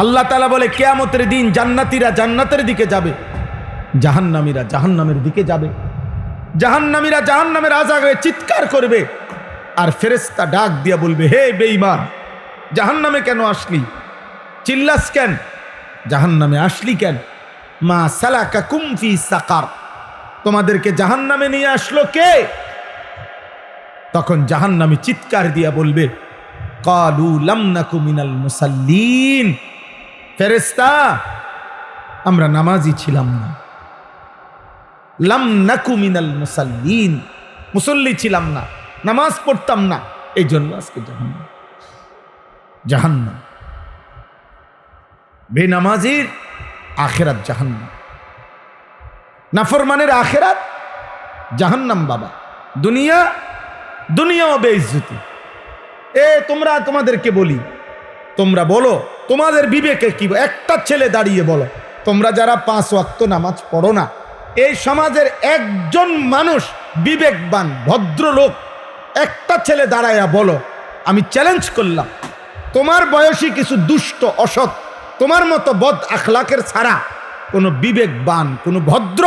আল্লাহ তাআলা বলে কিয়ামতের দিন জান্নাতীরা জান্নাতের দিকে যাবে, জাহান্নামীরা জাহান্নামের দিকে যাবে। জাহান্নামীরা জাহান্নামের আযাবে চিৎকার করবে, আর ফেরেশতা ডাক দিয়া বলবে, হে বেঈমান, জাহান্নামে কেন আসলি? চিল্লাস কেন? জাহান্নামে আসলি কেন? মা সালাকাকুম ফি সাকার, তোমাদেরকে জাহান্নামে নিয়ে আসলো কে? তখন জাহান্নামী চিৎকার দিয়া বলবে, ক্বালু লাম নাকু মিনাল মুসাল্লিন, ফেরেশতা আমরা নামাজি ছিলাম না। লাম নাকু মিনাল মুসাল্লিন, মুসল্লি ছিলাম না, নামাজ পড়তাম না, এই জন্য আজকে জাহান্নাম। জাহান্নাম বেনামাজির আখিরাত জাহান্নাম, নাফরমানের আখিরাত জাহান্নাম। বাবা দুনিয়াও বেইজ্জতি। তোমরা, তোমাদেরকে বলি, তোমরা বলো তোমাদের বিবেকে কি? একটা ছেলে দাঁড়িয়ে বলো, তোমরা যারা 5 ওয়াক্ত নামাজ পড়ো না, এই সমাজের একজন মানুষ বিবেকবান ভদ্রলোক, একটা ছেলে দাঁড়ায়া বলো, আমি চ্যালেঞ্জ করলাম, তোমার বয়সী কিছু দুষ্ট অসৎ তোমার মতো বদ আখলাকের ছাড়া কোনো বিবেকবান, কোনো ভদ্র,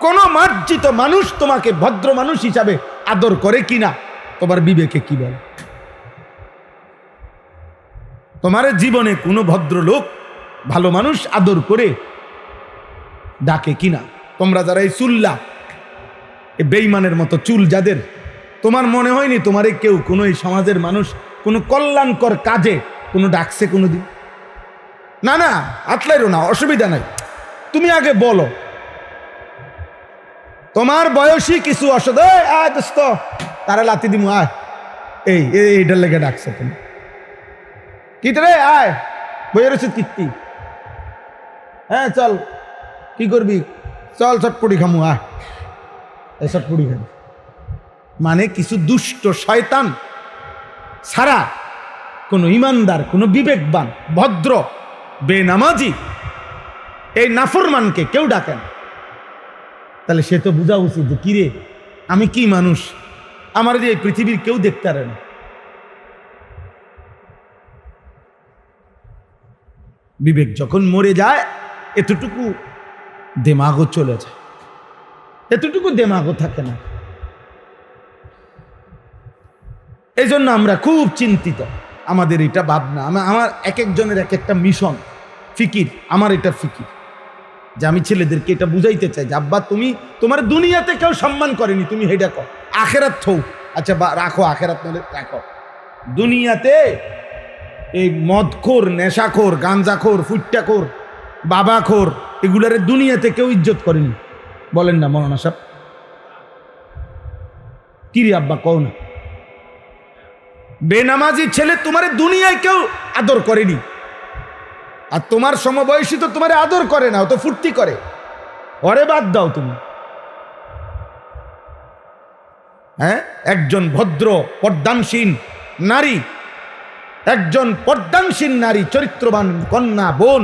কোনো মার্জিত মানুষ তোমাকে ভদ্র মানুষ হিসাবে আদর করে কিনা? তোমার বিবেকে কি বলে? তোমার জীবনে কোনো ভদ্রলোক, ভালো মানুষ আদর করে ডাকে কিনা? তোমরা যারা এই চুল্লা, এই বেঈমানের মতো চুল যাদের, তোমার মনে হয়নি তোমারে কেউ কোনো এই সমাজের মানুষ কোনো কল্যাণকর কাজে কোনো ডাকছে কোনোদিন? না না, আতলাইরো না, অসুবিধা নাই, তুমি আগে বলো। তোমার বয়সী কিছু অসদ, আয় দোস্ত তারা লাতি দিমু, আয়, এইটার লেগে ডাকছে তুমি কিতরে, আয় বইয়ের ওষুধ কীর্তি, হ্যাঁ চল, কি করবি, চল চটপটি খামু, আয় এই চটপটি খাবি। মানে কিছু দুষ্ট শয়তান ছাড়া কোনো ইমানদার, কোনো বিবেকবান, ভদ্র, বেনামাজি এই নাফরমানকে কেউ ডাকে না। তাহলে সে তো বোঝা উচিত যে কিরে, আমি কি মানুষ, আমার যে এই পৃথিবীর কেউ দেখতে পারে না। বিবেক যখন মরে যায়, এতটুকু দেমাগও চলে যায়, এতটুকু দেমাগও থাকে না। এই জন্য আমরা খুব চিন্তিত, আমাদের এটা ভাবনা, আমার এক একজনের এক একটা মিশন, ফিকির। আমার এটা ফিকির যে আমি ছেলেদেরকে এটা বুঝাইতে চাই যে আব্বা, তুমি তোমার দুনিয়াতে কেউ সম্মান করেনি, তুমি হেডা কর, আখেরাত থৌ, আচ্ছা রাখো, আখেরাত নলে রাখো। দুনিয়াতে এই মদখোর, নেশাখোর, গাঞ্জাখোর, ফুট্টাখোর, বাবাখোর, এগুলার দুনিয়াতে কেউ ইজ্জত করেনি, বলেন না মৌলানা সাহেব? কিরে আব্বা কও না? বেনামাজি ছেলে তোমার দুনিয়ায় কেউ আদর করেনি, আর তোমার সমবয়সী তো তোমার আদর করে না, ও তো ফুর্তি করে, ওরে বাদ দাও তুমি। হ্যাঁ, একজন ভদ্র পর্দানসীন নারী, একজন পর্দানসীন নারী, চরিত্রবান কন্যা, বোন,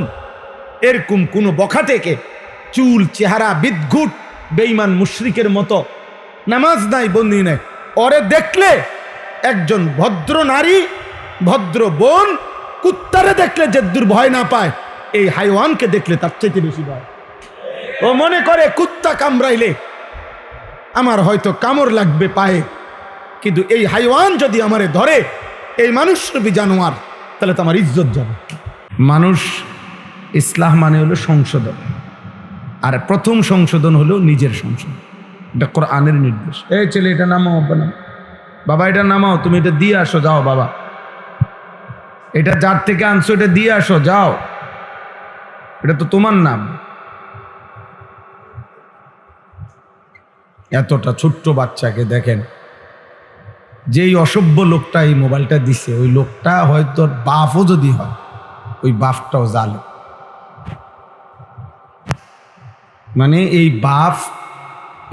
এরকম কোন বখাটেকে, চুল চেহারা বিদঘুট বেঈমান মুশরিকের মতো, নামাজ নাই, বন্দি নাই, ওরে দেখলে একজন ভদ্র নারী, ভদ্র বোন, কুত্তারে দেখলে যে দূর ভয় না পায়, এই হাইওয়ানকে দেখলে তার চাইতে বেশি ভয়। ও মনে করে কুত্তা কামড়াইলে আমার হয়তো কামড় লাগবে পায়ে, কিন্তু এই হাইওয়ান যদি আমারে ধরে, এই মানুষ রূপী জানোয়ার, তাহলে তো আমার ইজ্জত যাবে। মানুষ, ইসলাম মানে হলো সংশোধন, আর প্রথম সংশোধন হলো নিজের সংশোধন। এটা কোরআনের নির্দেশ। এই ছেলে এটা নামাও, বাবা এটা নামাও, তুমি এটা দিয়ে আসো, যাও বাবা, এটা যার থেকে আনছো এটা দিয়ে আসো, যাও, এটা তো তোমার নাম। এতটা ছোট্ট বাচ্চাকে দেখেন, যেই অসভ্য লোকটা এই মোবাইলটা দিছে, ওই লোকটা হয়তো বাপও যদি হয়, ওই বাপটাও জালেম। মানে এই বাপ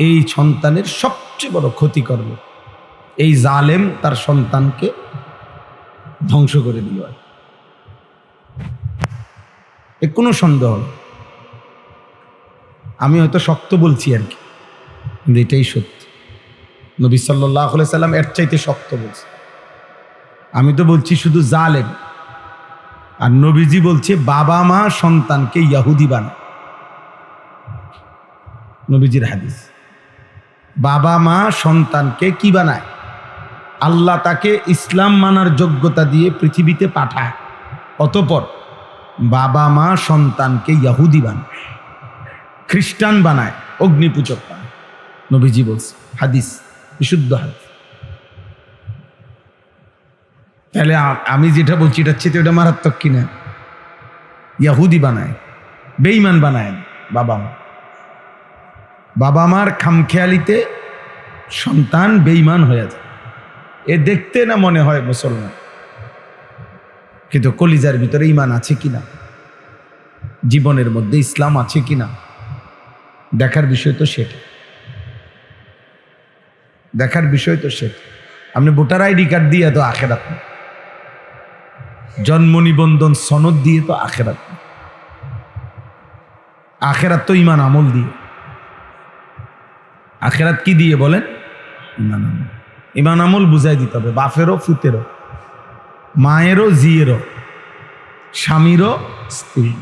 এই সন্তানের সবচেয়ে বড় ক্ষতি করবে, এই জালেম তার সন্তানকে ধ্বংস করে দিল, এ কোনো সন্দেহ নেই। আমি হয়তো শক্ত বলছি আর কি, কিন্তু এটাই সত্যি। নবী সাল্লাল্লাহু আলাইহি সাল্লাম এর চাইতে শক্ত বলছে। আমি তো বলছি শুধু জালেম, আর নবীজি বলছে বাবা মা সন্তানকে ইহুদি বানায়। নবীজির হাদিস, বাবা মা সন্তানকে কি বানায়? আল্লাহ তাকে ইসলাম মানার যোগ্যতা দিয়ে পৃথিবীতে পাঠায়, অতঃপর বাবা মা সন্তানকে ইহুদি বানায়, খ্রিস্টান বানায়, অগ্নিপূজক বানায়। নবীজি বলছে, হাদিস, বিশুদ্ধ হাদিস। তাহলে আমি যেটা বলছি এটা হচ্ছে ওটা মারাত্মক কিনা? ইহুদি বানায়, বেঈমান বানায় বাবা মা। বাবা মার খামখেয়ালিতে সন্তান বেঈমান হয়ে যায়। এ দেখতে না মনে হয় মুসলমান, কিন্তু কলিজার ভিতরে ঈমান আছে কিনা, জীবনের মধ্যে ইসলাম আছে কিনা, দেখার বিষয় তো সেটা। দেখার বিষয় তো সেটা। আপনি ভোটার আইডি কার্ড দিয়ে তো আখেরাত না, জন্ম নিবন্ধন সনদ দিয়ে তো আখেরাত না। আখেরাত তো ঈমান আমল দিয়ে। আখেরাত কি দিয়ে বলেন? ঈমান আমল। ঈমান আমল বুঝাই দিতে হবে বাপেরও, ফুতেরও, মায়েরও, জিয়েরও, স্বামীরও, স্ত্রী।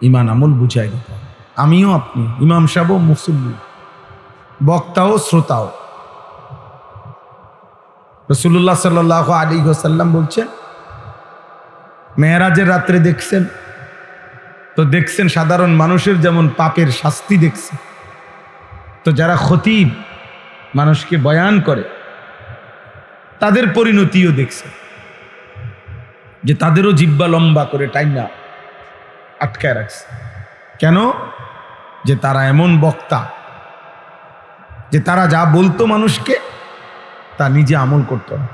ঈমান আমল বুঝাই দিতে হবে। আমিও, আপনি, ইমাম সাহেব, মুসল্লি, বক্তাও, শ্রোতাও। রাসূলুল্লাহ সাল্লাল্লাহু আলাইহি ওয়াসাল্লাম বলছেন, মেরাজের রাত্রে দেখছেন তো দেখছেন সাধারণ মানুষের যেমন পাপের শাস্তি দেখছে, তো যারা খতিব মানুষকে বয়ান করে তাদের পরিণতিও দেখছে, যে তাদেরও জিহ্বা লম্বা করে টাইনা আটকায় রাখছে। কেন? যে তারা এমন বক্তা যে তারা যা বলতো মানুষকে তা নিজে আমল করত না,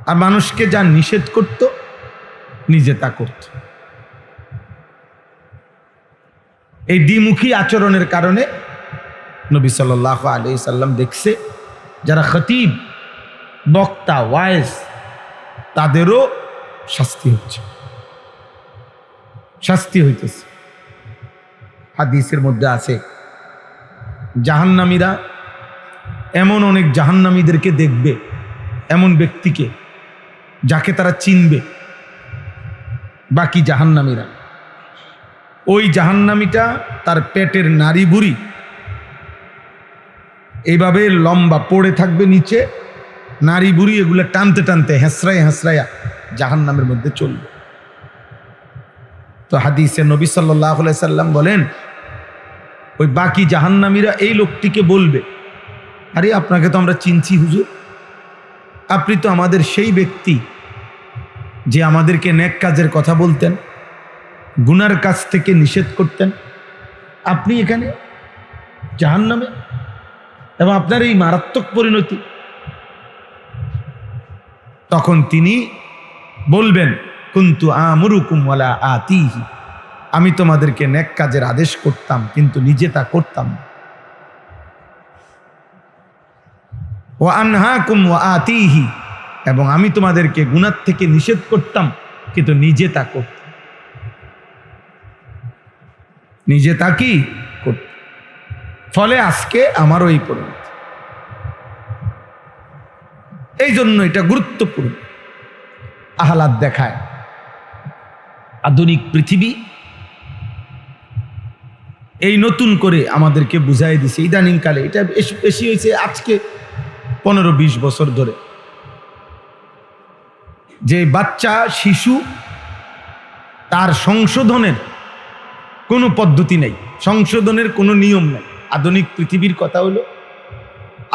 আর মানুষকে যা নিষেধ করত নিজে তা করত। এই দ্বিমুখী আচরণের কারণে নবী সাল্লাল্লাহু আলাইহি সাল্লাম দেখছে যারা খতিব, বক্তা, ওয়াইজ, তাদেরও শাস্তি হচ্ছে, শাস্তি হইতেছে। হাদিসের মধ্যে আছে জাহান্নামীরা এমন অনেক জাহান্নামীদেরকে দেখবে, এমন ব্যক্তিকে যাকে তারা চিনবে। বাকি জাহান্নামীরা, ওই জাহান্নামীটা তার পেটের নাড়ি বুড়ি এইভাবে লম্বা পড়ে থাকবে নিচে, নাড়ি বুড়ি এগুলো টানতে টানতে হেঁসরাইয়া হেঁসরাইয়া জাহান্নামের মধ্যে চলবে। তো হাদিসে নবী সাল্লাল্লাহু আলাইহি সাল্লাম বলেন, ওই বাকি জাহান্নামীরা এই লোকটিকে বলবে, আরে আপনাকে তো আমরা চিনছি হুজুর, আপনি তো আমাদের সেই ব্যক্তি যে আমাদেরকে নেক কাজের কথা বলতেন, গুনার কাজ থেকে নিষেধ করতেন। আপনি এখানে জাহান্নামে, এবং আপনার এই মারাত্মক পরিণতি। তখন তিনি বলবেন, কুনতু আমুরুকুম ওয়ালা আতিহি, আমি তোমাদেরকে নেক কাজের আদেশ করতাম কিন্তু নিজে তা করতাম না। ওয়া আনহাকুম ওয়া আতিহি, এবং আমি তোমাদেরকে গুনাহ থেকে নিষেধ করতাম কিন্তু নিজে তা করতাম, নিজে তা কি করতাম। ফলে আজকে আমারও এই পরিণতি। এই জন্য এটা গুরুত্বপূর্ণ। আহলাদ দেখায় আধুনিক পৃথিবী এই নতুন করে আমাদেরকে বুঝাই দিছে ইদানিং কালে। এটা বেশি হয়েছে আজকে 15-20 বছর ধরে, যে বাচ্চা শিশু তার সংশোধনের কোনো পদ্ধতি নেই, সংশোধনের কোনো নিয়ম নেই। আধুনিক পৃথিবীর কথা হলো,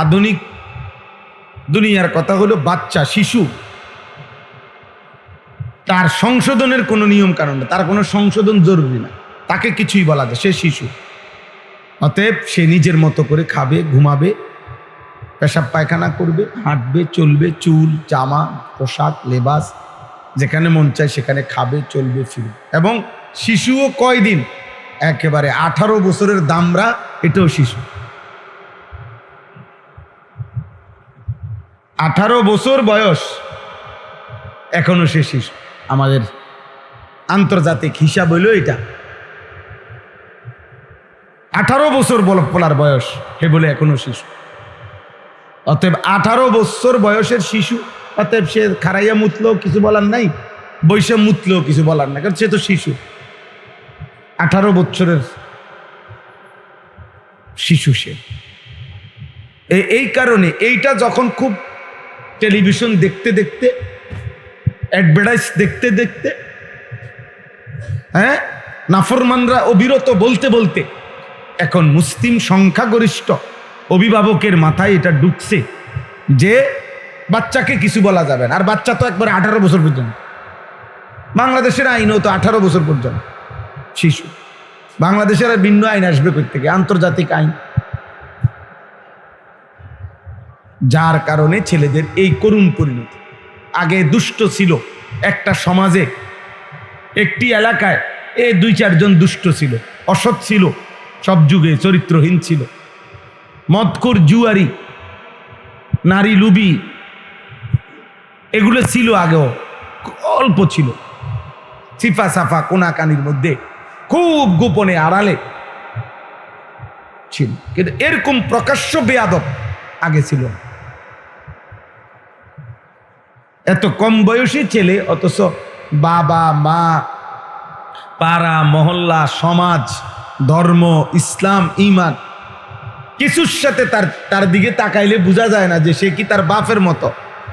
আধুনিক দুনিয়ার কথা হলো, বাচ্চা শিশু তার সংশোধনের কোনো নিয়ম কারণ না, তার কোনো সংশোধন জরুরি না, তাকে কিছুই বলা যায়, সে শিশু। অতএব সে নিজের মতো করে খাবে, ঘুমাবে, পেশাব পায়খানা করবে, হাঁটবে, চলবে, চুল, জামা, পোশাক, লেবাস যেখানে মন চায় সেখানে খাবে, চলবে, ফিরবে। এবং শিশুও কয়দিন, একেবারে 18 বছরের দামরা, এটাও শিশু। 18 বছর বয়স, এখনো সে শিশু। আমাদের আন্তর্জাতিক হিসাব হইল এটা। 18 বছর বলার বয়স, হে বলে এখনো শিশু। অতএব 18 বছর বয়সের শিশু, অতএব সে খারাইয়া মুতলেও কিছু বলার নাই, বৈশে মুতলেও কিছু বলার না, কারণ সে তো শিশু, 18 বছরের শিশু সে। এই কারণে এইটা যখন খুব টেলিভিশন দেখতে দেখতে, অ্যাডভার্টাইজ দেখতে দেখতে, হ্যাঁ, নাফরমানরা অবিরত বলতে বলতে এখন মুসলিম সংখ্যাগরিষ্ঠ অভিভাবকের মাথায় এটা ঢুকছে যে বাচ্চাকে কিছু বলা যাবে না। আর বাচ্চা তো একবার 18 বছর পর্যন্ত, বাংলাদেশের আইনও তো 18 বছর পর্যন্ত শিশু। বাংলাদেশের আর ভিন্ন আইন আসবে কই থেকে? আন্তর্জাতিক আইন। যার কারণে ছেলেদের এই করুণ পরিণতি। আগে দুষ্ট ছিল একটা সমাজে, একটি এলাকায় 2-4 জন দুষ্ট ছিল, অসৎ ছিল, সব যুগে চরিত্রহীন ছিল, মদখোর, জুয়ারি, নারী লুবি, এগুলো ছিল আগেও, অল্প ছিল, সিফা সাফা কোনাকানির মধ্যে খুব গোপনে আড়ালে ছিল, কিন্তু এরকম প্রকাশ্য বেয়াদব আগে ছিল। এত কম বয়সী ছেলে, অথচ বাবা মা, পাড়া মহল্লা, সমাজ, ধর্ম, ইসলাম, ঈমান কিছুর সাথে তার দিকে তাকাইলে বোঝা যায় না যে সে কি তার বাপের মতো,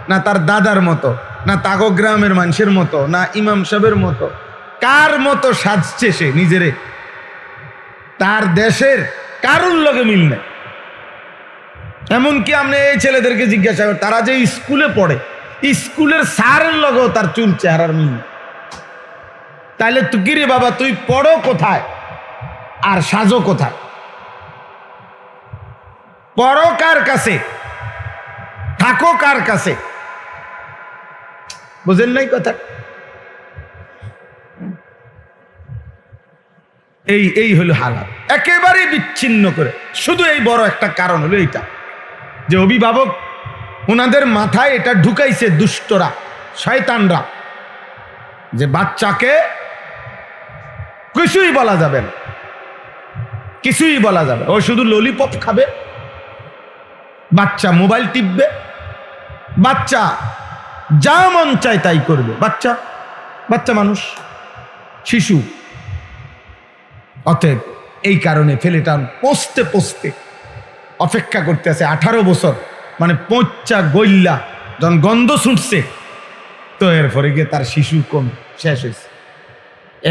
না তার দাদার মতো, না তাগো গ্রামের মানুষের মতো, না ইমাম সাহেবের মতো। কার মতো সাজছে সে নিজেরে? তার দেশের কারুর লগে মিল নেই। এমনকি আপনি এই ছেলেদেরকে জিজ্ঞাসা করেন, তারা যে স্কুলে পড়ে, স্কুলের স্যারের লগেও তার চুল চেহারার মিল নেই। তাইলে তুই কি রে বাবা, তুই পড়ো কোথায় আর সাজো কোথায়? পড়ো কার কাছে, থাকো কার কাছে? বুঝেন নাই কথা? এই হলো হালাত, একেবারে বিচ্ছিন্ন করে। শুধু এই বড় একটা কারণ হলো এইটা যে অভিভাবক ওনাদের মাথায় এটা ঢুকাইছে দুষ্টরা, শয়তানরা, যে বাচ্চাকে কিছুই বলা যাবে না, কিছুই বলা যাবে। ও শুধু ললিপপ খাবে, বাচ্চা মোবাইল টিপবে, বাচ্চা যা মন চায় তাই করবে। বাচ্চা মানুষ, শিশু। অতএব এই কারণে ছেলেটা পোস্তে পোস্তে অপেক্ষা করতে আছে 18 বছর, মানে পচা গইল্লা যখন গন্ধ ছুটছে, তো এরপরে গিয়ে তার শিশু কম শেষ হয়েছে,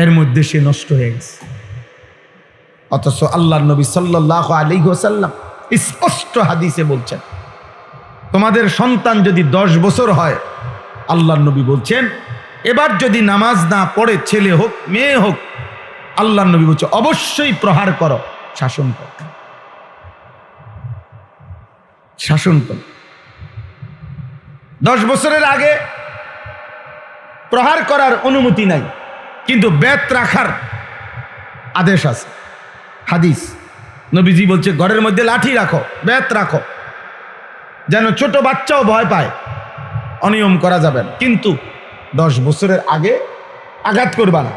এর মধ্যে সে নষ্ট হয়ে গেছে। অথচ আল্লাহর নবী সাল্লাল্লাহু আলাইহি ওয়াসাল্লাম স্পষ্ট হাদিসে বলছেন, তোমাদের সন্তান যদি 10 বছর হয়, আল্লাহর নবী বলছেন, এবার যদি নামাজ না পড়ে, ছেলে হোক মেয়ে হোক, আল্লাহর নবী বলছে অবশ্যই প্রহার করো, শাসন করো, শাসন করো। 10 বছরের আগে প্রহার করার অনুমতি নাই, কিন্তু বেত রাখার আদেশ আছে। হাদিস, নবীজি বলছে ঘরের মধ্যে লাঠি রাখো, বেত রাখো, যেন ছোট বাচ্চাও ভয় পায়। অনিয়ম করা যাবে না, কিন্তু 10 বছরের আগে আঘাত করবা না।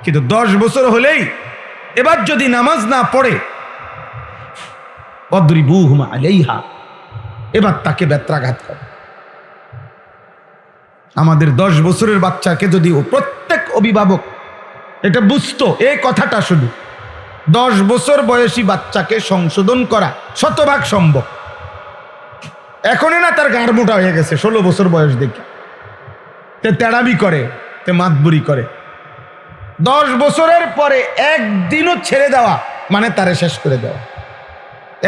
কিন্তু 10 বছর হলেই এবার যদি নামাজ না পড়ে, অদ্রিবুহুম আলাইহা, এবার তাকে বেত্রাঘাত করে। আমাদের 10 বছরের বাচ্চাকে যদি প্রত্যেক অভিভাবক এটা বুঝতো, এই কথাটা শুধু 10 বছর বয়সী বাচ্চাকে সংশোধন করা শতভাগ সম্ভব। এখনই না তার গাঁড় মোটা হয়ে গেছে 16 বছর বয়স দেখে, তে তেড়াবি করে, তে মাতবুরি করে। 10 বছরের পরে একদিনও ছেড়ে দেওয়া মানে তারে শেষ করে দেওয়া।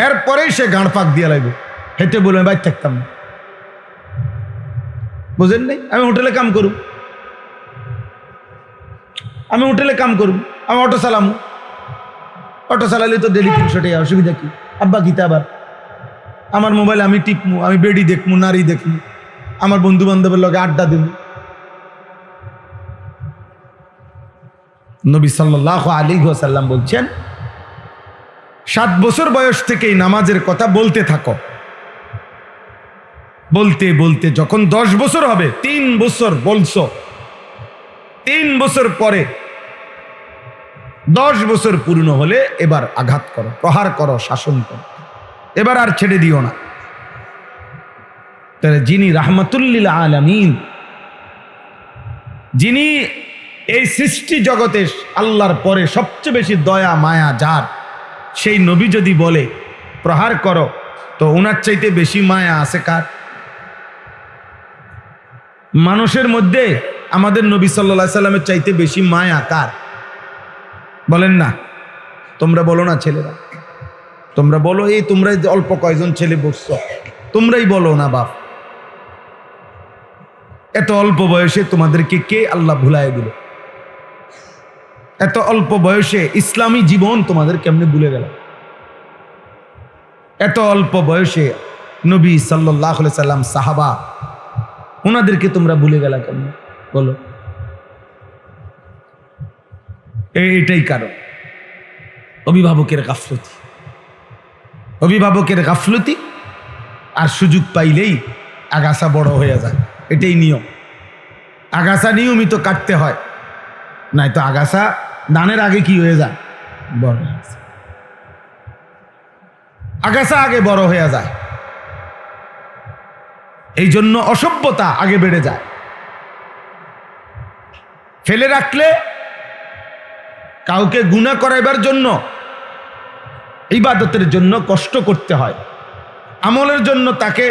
এরপরেই সে গাঁড় পাক দিয়ে লাগবে, হেঁটে বলবে বাইর থাকতাম না। বুঝেন নাই? আমি হোটেলে কাম করুম, আমি অটো চালামু, অটো চালালে তো ডেলি 300 টাকা, অসুবিধা কি? আব্বা গীতা, আবার আমার মোবাইল আমি টিপমু, আমি বেডি দেখমু, নারী দেখমু, আমার বন্ধু বান্ধবের লগে আড্ডা দিব। নবী সাল্লাল্লাহু আলাইহি ওয়াসাল্লাম বলছেন, 7 বছর বয়স থেকেই নামাজের কথা বলতে থাকো। বলতে বলতে যখন 10 বছর হবে, 3 বছর বলছো, 3 বছর পরে 10 বছর পূর্ণ হলে এবার আঘাত করো, প্রহার করো, শাসন করো, এবার আর ছেড়ে দিও না। তাহলে যিনি রাহমাতুল লিল আলামিন, যিনি এই সৃষ্টি জগতে আল্লাহর পরে সবচেয়ে বেশি দয়া মায়া যার, সেই নবী যদি বলে প্রহার করো, তো ওনার চাইতে বেশি মায়া আছে কার? মানুষের মধ্যে আমাদের নবী সাল্লাল্লাহু আলাইহি সাল্লামের চাইতে বেশি মায়া কার? বলেন না, তোমরা বলো না ছেলেরা, তোমরা বলো। এই তোমরা অল্প কয়জন ছেলে বসছো, তোমরাই বলো না বাপ, এত অল্প বয়সে তোমাদেরকে কে আল্লাহ ভুলায় দিল? এত অল্প বয়সে ইসলামী জীবন তোমাদের কেমনে ভুলে গেল? এত অল্প বয়সে নবী সাল্লাল্লাহু আলাইহি সাল্লাম, সাহাবা, ওনাদেরকে তোমরা ভুলে গেলা কেমনে বলো? এটাই কারণ, অভিভাবকের গাফলতি। অভিভাবকের গাফলতি আর সুযোগ পাইলেই আগাছা বড় হয়ে যায়, এটাই নিয়ম। আগাছা নিয়মিত কাটতে হয়, নাই তো আগাছা ধানের আগে কি হয়ে যায়? বড় হয়ে যায়। আগাছা আগে বড় হয়ে যায়, এই জন্য অসভ্যতা আগে বেড়ে যায়। ফেলে রাখলে কাউকে গুনাহ করাইবার জন্য, ইবাদতের জন্য কষ্ট করতে হয়, আমলের জন্য তাকে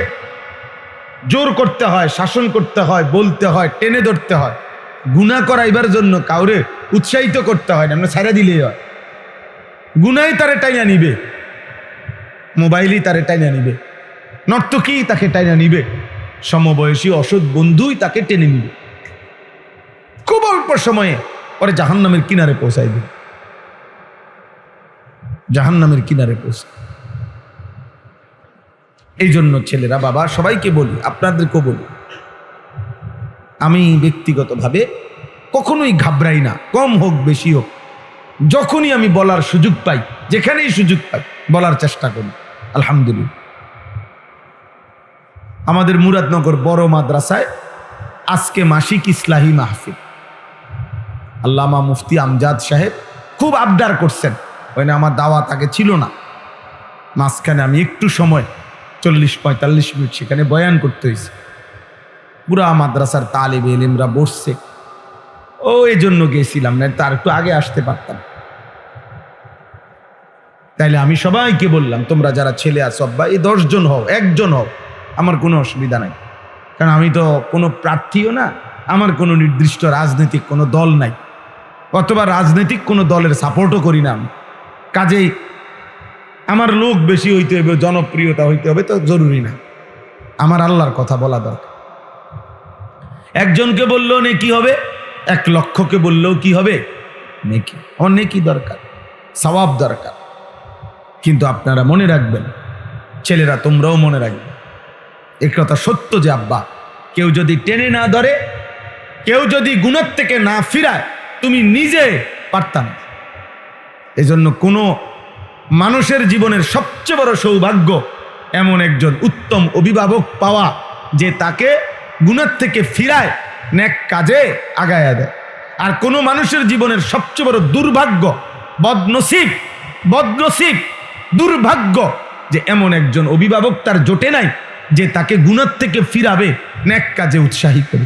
জোর করতে হয়, শাসন করতে হয়, বলতে হয়, টেনে ধরতে হয়। গুনাহ করাইবার জন্য কাউরে উৎসাহিত করতে হয় না, আমরা ছাড়া দিলেই হয়। গুনাই তারে টাইনা নিবে, মোবাইলই তারে টাইনা নিবে, নর্তকী তাকে টাইনা নিবে, সমবয়সী অসৎ বন্ধুই তাকে টেনে নিবে। খুব অল্প সময়ে পরে জাহান্নামের কিনারে পৌঁছাই দিবে, জাহান্নামের কিনারে পৌঁছায়। এই জন্য ছেলেরা, বাবা, সবাইকে বলি, আপনাদেরকেও বলি, আমি ব্যক্তিগতভাবে কখনোই ঘাবড়াই না, কম হোক বেশি হোক। যখনই আমি বলার সুযোগ পাই, যেখানেই সুযোগ পাই, বলার চেষ্টা করি। আলহামদুলিল্লাহ, আমাদের মুরাদনগর বড় মাদ্রাসায় আজকে মাসিক ইসলাহি মাহফিল, আল্লামা মুফতি আমজাদ সাহেব খুব আবদার করছেন। ওইখানে আমার দাওয়াত আগে ছিল না, মাঝখানে আমি একটু সময় 40-45 মিনিট সেখানে বয়ান করতে হয়েছে। পুরা মাদ্রাসার তালিবে ইলমরা বসছে, ও এই জন্য গেছিলাম, না তার একটু আগে আসতে পারতাম। তাইলে আমি সবাইকে বললাম, তোমরা যারা ছেলে আছো বা এই 10 জন হও, 1 জন হও, আমার কোনো অসুবিধা নাই, কারণ আমি তো কোনো প্রার্থীও না, আমার কোনো নির্দিষ্ট রাজনৈতিক কোনো দল নাই, অথবা রাজনৈতিক কোনো দলের সাপোর্টও করি না আমি। কাজেই আমার লোক বেশি হইতে হবে, জনপ্রিয়তা হইতে হবে তো জরুরি না, আমার আল্লাহর কথা বলা দরকার। 1 জনকে বললেও নেকি হবে, 1 লক্ষকে বললেও কি হবে? নেকি। আমার নেকি দরকার, সওয়াব দরকার। কিন্তু আপনারা মনে রাখবেন, ছেলেরা তোমরাও মনে রাখবে, এই কথা সত্য যে আব্বা, কেউ যদি টেনে না ধরে, কেউ যদি গুনাহ থেকে না ফিরায়, তুমি নিজে পারতাম। এই জন্য কোনো মানুষের জীবনের সবচেয়ে বড় সৌভাগ্য এমন একজন উত্তম অভিভাবক পাওয়া, যে তাকে গুনাহ থেকে ফিরায়, নেক কাজে আগায়া দেয়। আর কোনো মানুষের জীবনের সবচেয়ে বড় দুর্ভাগ্য, বদনসিব, দুর্ভাগ্য, যে এমন একজন অভিভাবক তার জোটে নাই, যে তাকে গুনাহ থেকে ফিরাবে, নেক কাজে উৎসাহী করে।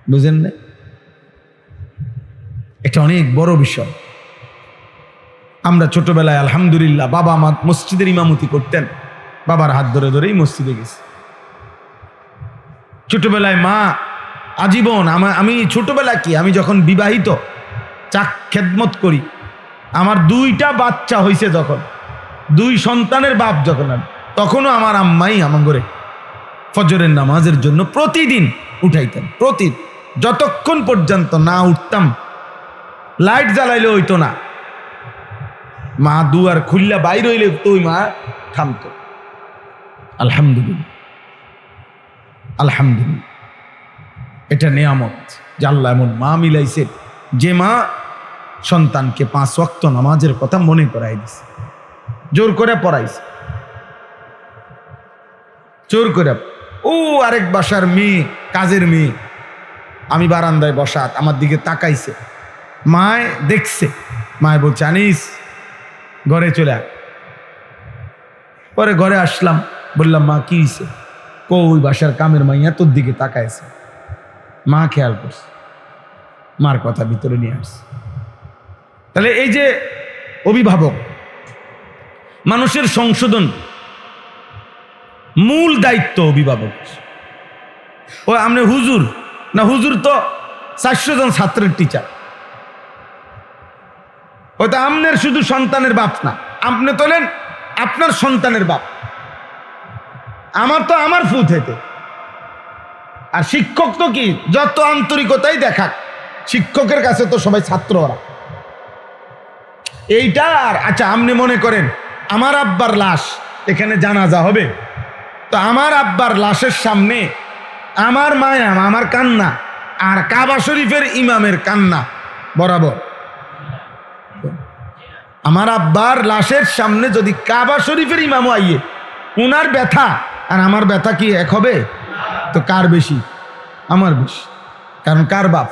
বুঝেন না? এটা অনেক বড় বিষয়। আমরা ছোটবেলায় আলহামদুলিল্লাহ, বাবা আমার মসজিদের ইমামতি করতেন, বাবার হাত ধরে ধরেই মসজিদে গেছি। ছোটবেলায় মা আজীবন, আমি ছোটবেলায় কি, আমি যখন বিবাহিত, চাক খেদমত করি, আমার 2টা বাচ্চা হয়েছে যখন, 2 সন্তানের বাপ যখন আমি, তখনও আমার আম্মাই আমার ঘরে ফজরের নামাজের জন্য প্রতিদিন উঠাইতেন। প্রতিদিন, যতক্ষণ পর্যন্ত না উঠতাম, লাইট জ্বালাইলে হইতো না, মা দুয়ার খুললা বাইরে হইলে তুই মা থামতো। আলহামদুলিল্লাহ, আলহামদুলিল্লাহ, এটা নেয়ামত যে আল্লাহ এমন মা মিলাইছে, যে মা সন্তানকে 5 ওয়াক্ত নামাজের কথা মনে করাই দিছে, জোর করে পড়াইছে, জোর করে। ও আরেক বাসার মেয়ে, কাজের মেয়ে, আমি বারান্দায় বসা, আমার দিকে তাকাইছে, মায় দেখছে, মায় বলছে আনিস ঘরে চলে আয়। পরে ঘরে আসলাম, বললাম মা কি হয়েছে? ওই বাসার কামের মাইয়া তোর দিকে তাকাইছে, মা খেয়াল করছে, মার কথা ভিতরে নিয়ে আসছে। তাহলে এই যে অভিভাবক, মানুষের সংশোধন মূল দায়িত্ব অভিভাবক। ও আপনি হুজুর না, হুজুর তো 400 জন ছাত্রের টিচার। হয়তো আপনার শুধু সন্তানের বাপ না, আপনি তোলেন আপনার সন্তানের বাপ, আমার তো আমার ফুট হেতে। আর শিক্ষক তো কি, যত আন্তরিকতাই দেখাক, শিক্ষকের কাছে তো সবাই ছাত্র ওরা। এইটা আর আচ্ছা, আপনি মনে করেন আমার আব্বার লাশ এখানে জানাজা হবে, তো আমার আব্বার লাশের সামনে আমার মায়া, আমার কান্না আর কাবা শরীফের ইমামের কান্না বরাবর। আমার আব্বার লাশের সামনে যদি কাবা শরীফের ইমামও আইয়ে, উনার ব্যথা আর আমার ব্যথা কি এক হবে? তো কার বেশি? আমার বেশি। কারণ কার বাপ?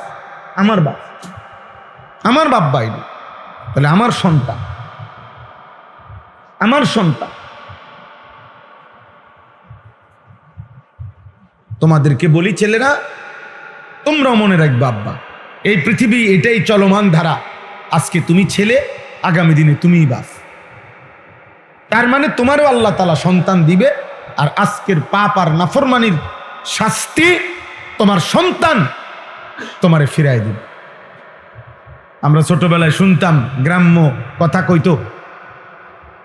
আমার বাপ। আমার বাপ বাইরে, তাহলে আমার সন্তান, আমার সন্তান। তোমাদেরকে বলি ছেলেরা, তোমরাও মনে রাখবে আব্বা, এই পৃথিবী এটাই চলমান ধারা। আজকে তুমি ছেলে, আগামী দিনে তুমিই বাপ। তার মানে তোমারও আল্লাহ তাআলা সন্তান দিবে, আর আজকের পাপ আর নাফরমানির শাস্তি তোমার সন্তান তোমারে ফিরাই দিবে। আমরা ছোটবেলায় শুনতাম, গ্রাম্য কথা কইতো,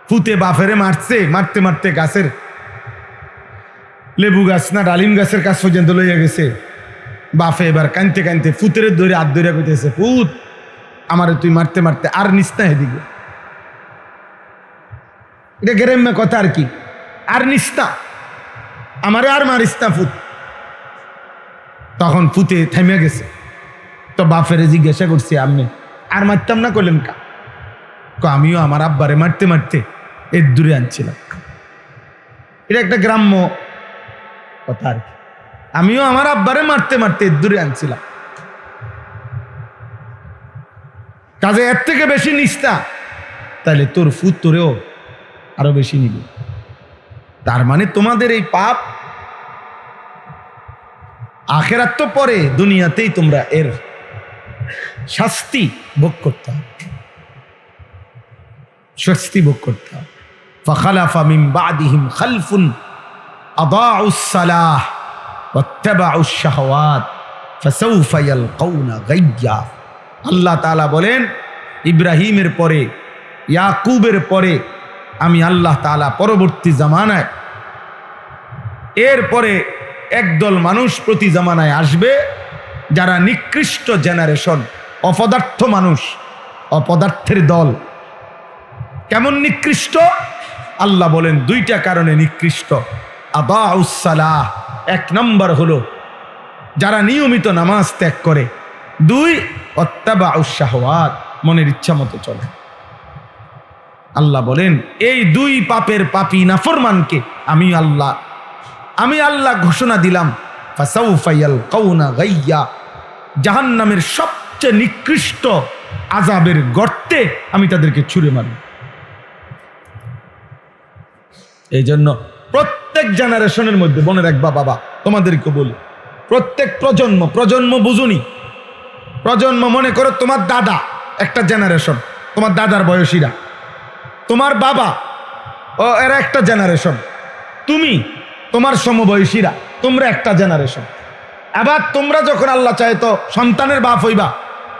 ফুতে বাফেরে মারছে, মারতে মারতে গাছের লেবু গাছ না ডালিম গাছের কাছ পর্যন্ত লইয়া গেছে। বাফে এবার কানতে কানতে ফুতের ধরে হাত ধরে কইতেছে, ফুত আমারে তুই মারতে মারতে আর নিস না এদিকে। এটা গ্রাম্য কথা আর কি, আর নিস না আমারে, আর মারিস না ফুত। তখন ফুতে থেমে গেছে। তো বাফেরে জিজ্ঞাসা করছি, আপনি আর মারতাম না? করলেন কা? আমিও আমার আব্বারে মারতে মারতে এর দূরে আনছিলাম। এটা একটা গ্রাম্য কথা আর কি, আমিও আমার আব্বারে মারতে মারতে এর দূরে আনছিলাম। কাজে এর থেকে বেশি নিস না, তাহলে তোর ফুত তোরেও আরো বেশি নিবে। তার মানে তোমাদের এই পাপ আখেরাত তো পরে, দুনিয়াতেই তোমরা এর শাস্তি ভোগ করতে হবে, শাস্তি ভোগ করতে হবে। ফাখালাফা মিন বাদিহিম খালফুন আদাউস সালাহ ওয়াত্তাবাউশ শাহওয়াত ফাসাউফা ইয়ালকাউনা গায়্যা। আল্লাহ তাআলা বলেন, ইব্রাহিমের পরে, ইয়াকুবের পরে আমি আল্লাহ তাআলা পরবর্তী জামানায়, এরপরে একদল মানুষ প্রতি জামানায় আসবে, যারা নিকৃষ্ট জেনারেশন, অপদার্থ মানুষ, অপদার্থের দল। কেমন নিকৃষ্ট? আল্লাহ বলেন দুইটা কারণে নিকৃষ্ট। আদাউস সালাহ, এক নম্বর হলো যারা নিয়মিত নামাজ ত্যাগ করে। দুই, ওয়াত্তাবাউশ শাহওয়াত, মনের ইচ্ছা মতো চলে। আল্লাহ বলেন এই দুই পাপের পাপী নাফরমানকে আমি আল্লাহ ঘোষণা দিলাম, ফাসাউফা ইয়ালকাউনা গায়্যা, জাহান্নামের সবচেয়ে নিকৃষ্ট আযাবের গর্তে আমি তাদেরকে ছুঁড়ে মারব। এই জন্য প্রত্যেক জেনারেশনের মধ্যে, মনে রাখবা বাবা, তোমাদেরকে বলি, প্রত্যেক প্রজন্ম বুঝুনি, প্রজন্ম মনে করো তোমার দাদা একটা জেনারেশন, তোমার দাদার বয়সীরা, তোমার বাবা ও এরা একটা জেনারেশন, তুমি তোমার সমবয়সীরা তোমরা একটা জেনারেশন। আবার তোমরা যখন আল্লাহ চায় তো সন্তানের বাপ হইবা,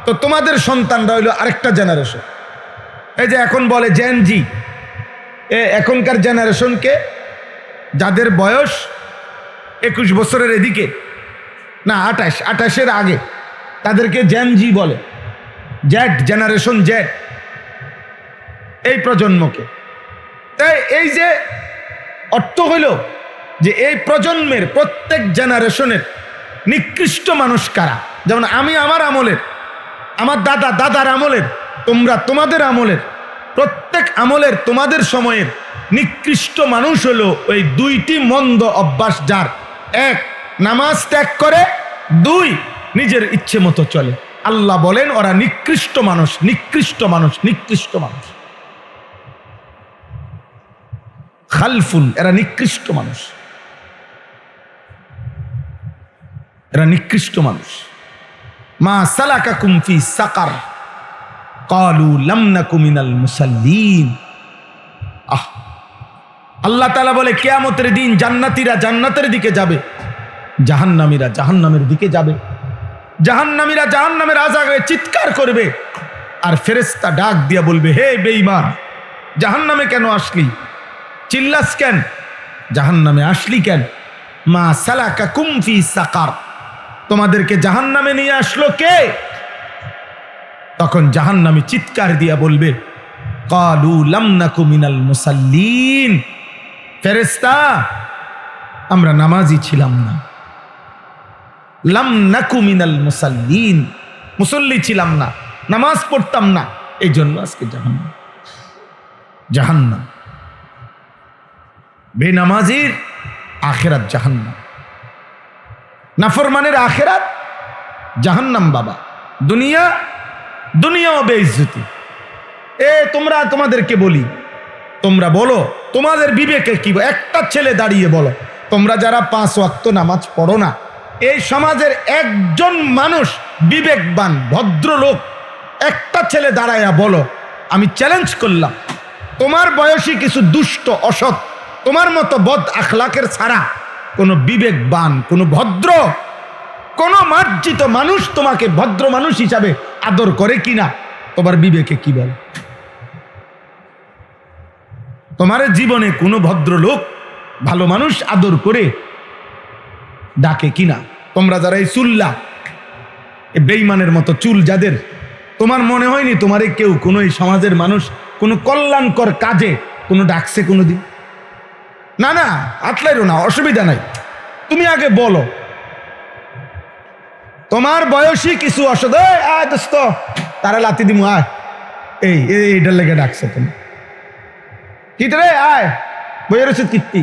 তো তোমাদের সন্তানরা হইল আরেকটা জেনারেশন। এই যে এখন বলে জেন জি, এখনকার জেনারেশনকে, যাদের বয়স 21 বছরের এদিকে না 28-এর আগে, তাদেরকে জেন জি বলে, জেড জেনারেশন, জেড এই প্রজন্মকে। তাই এই যে অর্থ হইল যে এই প্রজন্মের প্রত্যেক জেনারেশনের নিকৃষ্ট মানুষ কারা। যেমন আমি আমার আমলের, আমার দাদার আমলের, তোমরা তোমাদের আমলের, প্রত্যেক আমলের তোমাদের সময়ের নিকৃষ্ট মানুষ হলো ওই দুইটি মন্দ অভ্যাস যার, এক নামাজ ত্যাগ করে, দুই নিজের ইচ্ছে মতো চলে। আল্লাহ বলেন ওরা নিকৃষ্ট মানুষ, নিকৃষ্ট মানুষ, নিকৃষ্ট মানুষ। খালফুন, এরা নিকৃষ্ট মানুষ। এরা নিকৃষ্ট মানুষ। মা সালাকাকুম ফি সাকার ক্বালু লাম নাকু মিনাল মুসাল্লিন। আল্লাহ তাআলা বলে কিয়ামতের দিন জান্নাতীরা জান্নাতের দিকে যাবে, জাহান্নামীরা জাহান্নামের দিকে যাবে। জাহান্নামীরা জাহান্নামের আযাবে চিৎকার করবে, আর ফেরেশতা ডাক দিয়া বলবে, হে বেঈমান, জাহান্নামে কেন আসলি? চিল্লাস কেন? জাহান্নামে আসলি কেন? মা সালাকাকুম ফি সাকার, তোমাদেরকে জাহান্নামে নিয়ে আসলো কে? তখন জাহান্নামী চিৎকার দিয়া বলবে, ক্বালু লাম নাকু মিনাল মুসাল্লিন। ফেরেশতা, আমরা নামাজি ছিলাম না। লাম নাকু মিনাল মুসাল্লিন, মুসল্লি ছিলাম না, নামাজ পড়তাম না, এই জন্য আজকে জাহান্নাম। জাহান্নাম বেনামাজির আখিরাত জাহান্নাম, নাফরমানের আখিরাত জাহান্নাম। বাবা, দুনিয়াও বেইজ্জতি। তোমরা, তোমাদেরকে বলি, তোমরা বলো তোমাদের বিবেকে কি? একটা ছেলে দাঁড়িয়ে বলো, তোমরা যারা 5 ওয়াক্ত নামাজ পড়ো না, এই সমাজের একজন মানুষ বিবেকবান ভদ্রলোক, একটা ছেলে দাঁড়াইয়া বলো, আমি চ্যালেঞ্জ করলাম, তোমার বয়সী কিছু দুষ্ট অসৎ তোমার মতো বদ আখলাকের ছাড়া কোনো বিবেকবান, কোনো ভদ্র, কোনো মার্জিত মানুষ তোমাকে ভদ্র মানুষ হিসাবে আদর করে কিনা? তোমার বিবেকে কি বলে? তোমার জীবনে কোনো ভদ্রলোক, ভালো মানুষ আদর করে ডাকে কিনা? তোমরা যারা এই চুল্লা, বেঈমানের মতো চুল যাদের, তোমার মনে হয়নি তোমারে কেউ কোনো এই সমাজের মানুষ কোনো কল্যাণকর কাজে কোনো ডাকছে কোনোদিন? না না, আতলাইরো না, অসুবিধা নাই, তুমি আগে বলো। তোমার বয়সী কিছু অসদ, আয় দোস্ত, তারা লাতি দিমু, আয়, এইটার লেগে ডাকছে তুমি। কি রে, আয়, বইয়ের ওষুধ কীর্তি,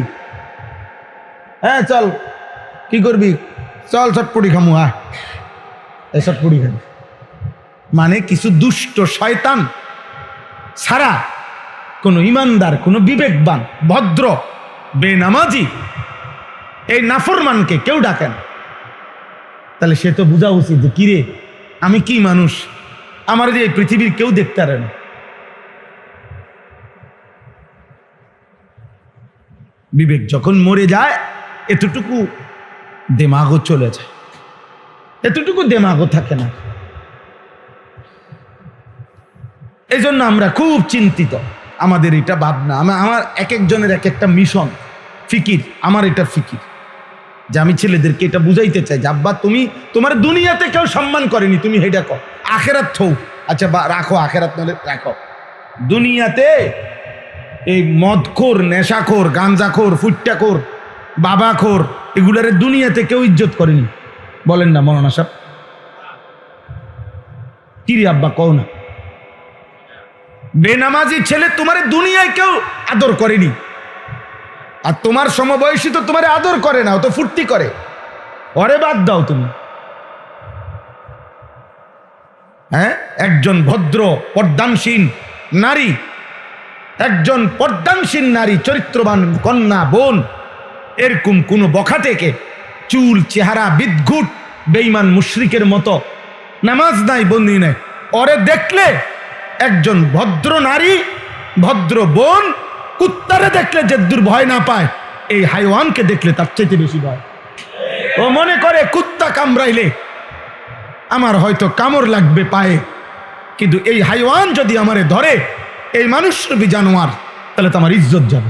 হ্যাঁ চল, কি করবি, চল চটপটি খামু, আয়, এই চটপটি খাবি। মানে কিছু দুষ্ট শয়তান ছাড়া কোনো ইমানদার, কোনো বিবেকবান, ভদ্র, বেনামাজি এই নাফরমানকে কেউ ডাকেন। তাহলে সে তো বোঝা উচিত যে কিরে, আমি কি মানুষ, আমার যে এই পৃথিবীর কেউ দেখতে পারে না। বিবেক যখন মরে যায়, এতটুকু দেমাগও চলে যায়, এতটুকু দেমাগও থাকে না। এই জন্য আমরা খুব চিন্তিত, আমাদের এটা ভাবনা, আমার এক একজনের এক একটা মিশন, ফিকির। আমার এটা ফিকির যে আমি ছেলেদেরকে এটা বুঝাইতে চাই যে আব্বা, তুমি, তোমার দুনিয়াতে কেউ সম্মান করেনি, তুমি হেটা কর, আখেরাত থৌ, আচ্ছা রাখো, আখেরাত নলে রাখো। দুনিয়াতে এই মদখোর, নেশাখোর, গাঞ্জাখোর, ফুট্টাখোর, বাবাখোর, এগুলারে দুনিয়াতে কেউ ইজ্জত করেনি, বলেন না মৌলানা সাহেব? কি রে আব্বা, কও না। বেনামাজি ছেলে তোমার দুনিয়ায় কেউ আদর করেনি, আর তোমার সমবয়সী তো তোমার আদর করে না, ও তো ফুর্তি করে, ওরে বাদ দাও তুমি। হ্যাঁ, একজন ভদ্র পর্দানসীন নারী, একজন পর্দানসীন নারী, চরিত্রবান কন্যা, বোন, এরকম কোন বখাটেকে, চুল চেহারা বিদঘুট বেঈমান মুশরিকের মতো, নামাজ নাই, বন্দি নাই, ওরে দেখলে একজন ভদ্র নারী, ভদ্র বোন, কুত্তারে দেখলে যে দূর ভয় না পায়, এই হাইওয়ানকে দেখলে তার চাইতে বেশি ভয়। ও মনে করে কুত্তা কামড়াইলে আমার হয়তো কামড় লাগবে পায়ে, কিন্তু এই হাইওয়ান যদি আমারে ধরে, এই মানুষ রূপী জানোয়ার, তাহলে তো আমার ইজ্জত যাবে।